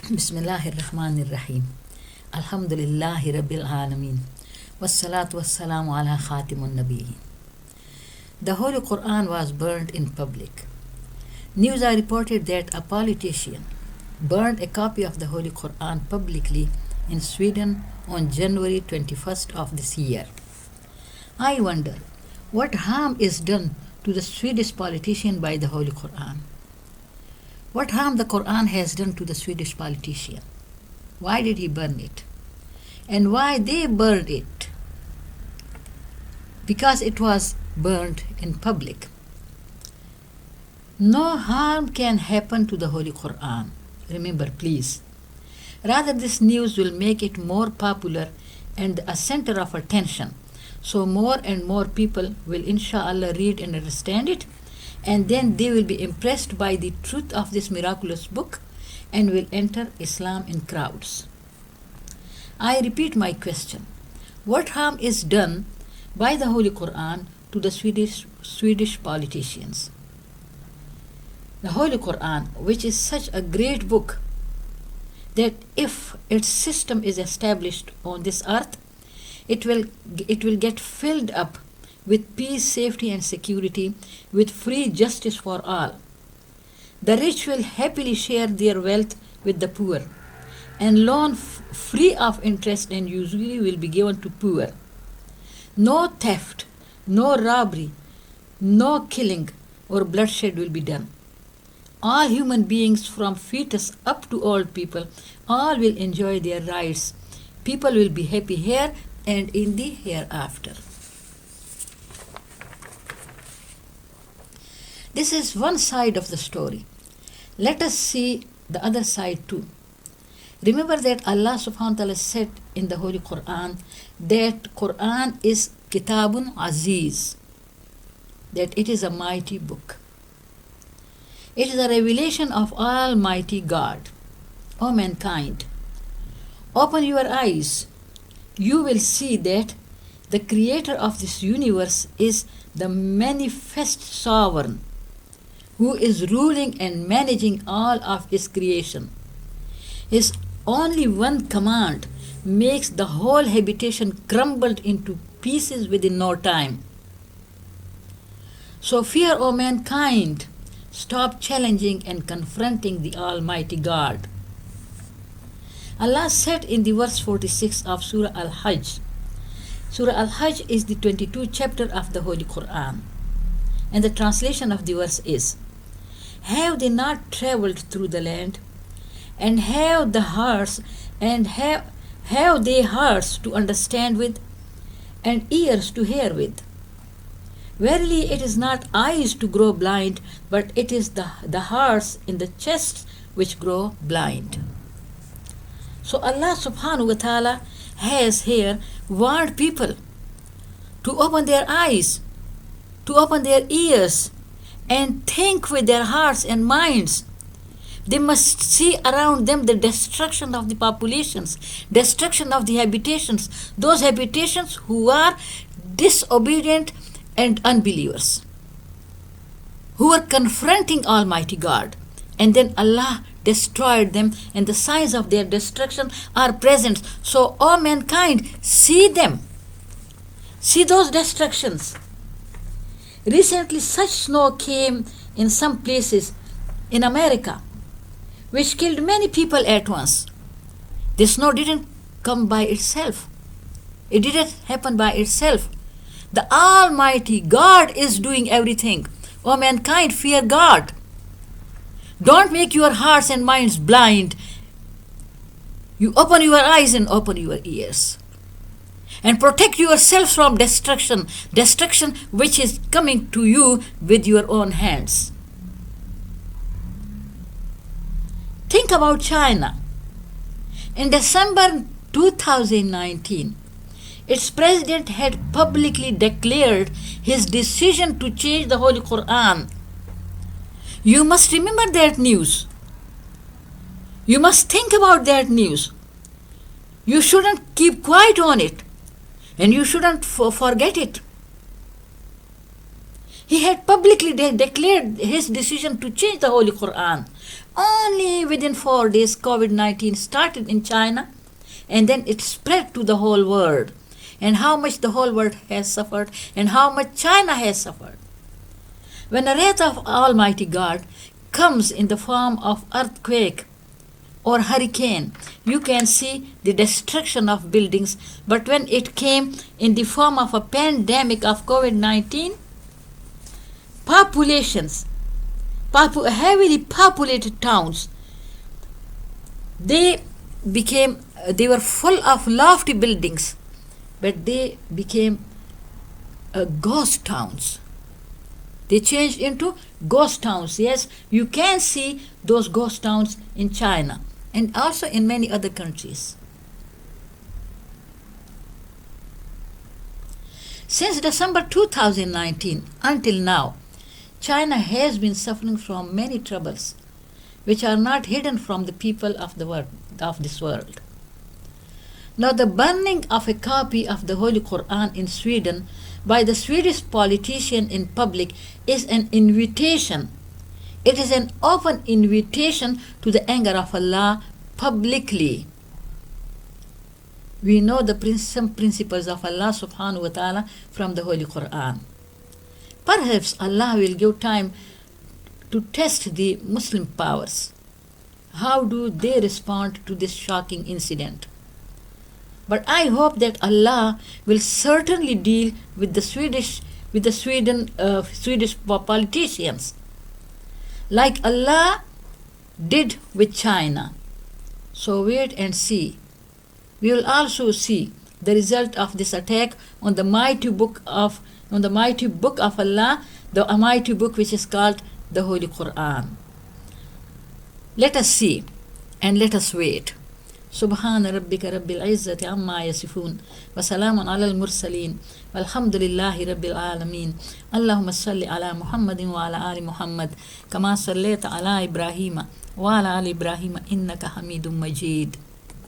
Bismillahir Rahmanir Rahim. Alhamdulillahi Rabbil Alameen. Wassalatu wassalamu ala khatimun nabiyyin. The Holy Quran was burned in public. News are reported that a politician burned a copy of the Holy Quran publicly in Sweden on January 21st of this year. I wonder what harm is done to the Swedish politician by the Holy Quran. What harm the Quran has done to the Swedish politician? Why did he burn it? And why they burned it? Because it was burned in public. No harm can happen to the Holy Quran. Remember, please. Rather, this news will make it more popular and a center of attention. So more and more people will inshallah read and understand it, and then they will be impressed by the truth of this miraculous book and will enter Islam in crowds. I repeat my question. What harm is done by the Holy Quran to the Swedish politicians? The Holy Quran, which is such a great book that if its system is established on this earth, it will get filled up with peace, safety and security, with free justice for all. The rich will happily share their wealth with the poor, and loan free of interest and usury will be given to poor. No theft, no robbery, no killing or bloodshed will be done. All human beings from fetus up to old people, all will enjoy their rights. People will be happy here and in the hereafter. This is one side of the story. Let us see the other side too. Remember that Allah subhanahu wa ta'ala said in the Holy Quran that Quran is Kitabun Aziz, that it is a mighty book. It is a revelation of Almighty God. O mankind, open your eyes. You will see that the creator of this universe is the manifest sovereign who is ruling and managing all of his creation. His only one command makes the whole habitation crumbled into pieces within no time. So fear, O mankind, stop challenging and confronting the Almighty God. Allah said in the verse 46 of Surah Al-Hajj. Surah Al-Hajj is the 22nd chapter of the Holy Quran, and the translation of the verse is, have they not traveled through the land, and have the hearts, and have they hearts to understand with, and ears to hear with? Verily it is not eyes to grow blind, but it is the hearts in the chests which grow blind. So Allah subhanahu wa ta'ala has here warned people to open their eyes, to open their ears, and think with their hearts and minds. They must see around them the destruction of the populations, destruction of the habitations, those habitations who are disobedient and unbelievers, who are confronting Almighty God. And then Allah destroyed them, and the signs of their destruction are present. So, O mankind, see them. See those destructions. Recently, such snow came in some places in America, which killed many people at once. The snow didn't come by itself. It didn't happen by itself. The Almighty God is doing everything. O mankind, fear God. Don't make your hearts and minds blind. You open your eyes and open your ears. And protect yourselves from destruction which is coming to you with your own hands. Think about China. In December 2019, its president had publicly declared his decision to change the Holy Quran. You must remember that news. You must think about that news. You shouldn't keep quiet on it, and you shouldn't forget it. He had publicly declared his decision to change the Holy Quran. only within 4 days COVID-19 started in China, and then it spread to the whole world. And how much the whole world has suffered, and how much China has suffered. When the wrath of Almighty God comes in the form of earthquake or hurricane, you can see the destruction of buildings. But when it came in the form of a pandemic of COVID-19, populations, heavily populated towns, they were full of lofty buildings, but they became ghost towns. They changed into ghost towns. Yes, you can see those ghost towns in China and also in many other countries. Since December 2019 until now, China has been suffering from many troubles which are not hidden from the people of this world. Now, the burning of a copy of the Holy Quran in Sweden by the Swedish politician in public is an invitation. It is an open invitation to the anger of Allah publicly. We know some principles of Allah subhanahu wa ta'ala from the Holy Quran. Perhaps Allah will give time to test the Muslim powers. How do they respond to this shocking incident? But I hope that Allah will certainly deal with the Swedish politicians, like Allah did with China. So wait and see. We will also see the result of this attack on the mighty book of Allah, the mighty book which is called the Holy Quran. Let us see and let us wait. سبحان ربك رب العزة عما يصفون وسلام على المرسلين والحمد لله رب العالمين اللهم صل على محمد وعلى آل محمد كما صليت على إبراهيم وعلى آل إبراهيم إنك حميد مجيد.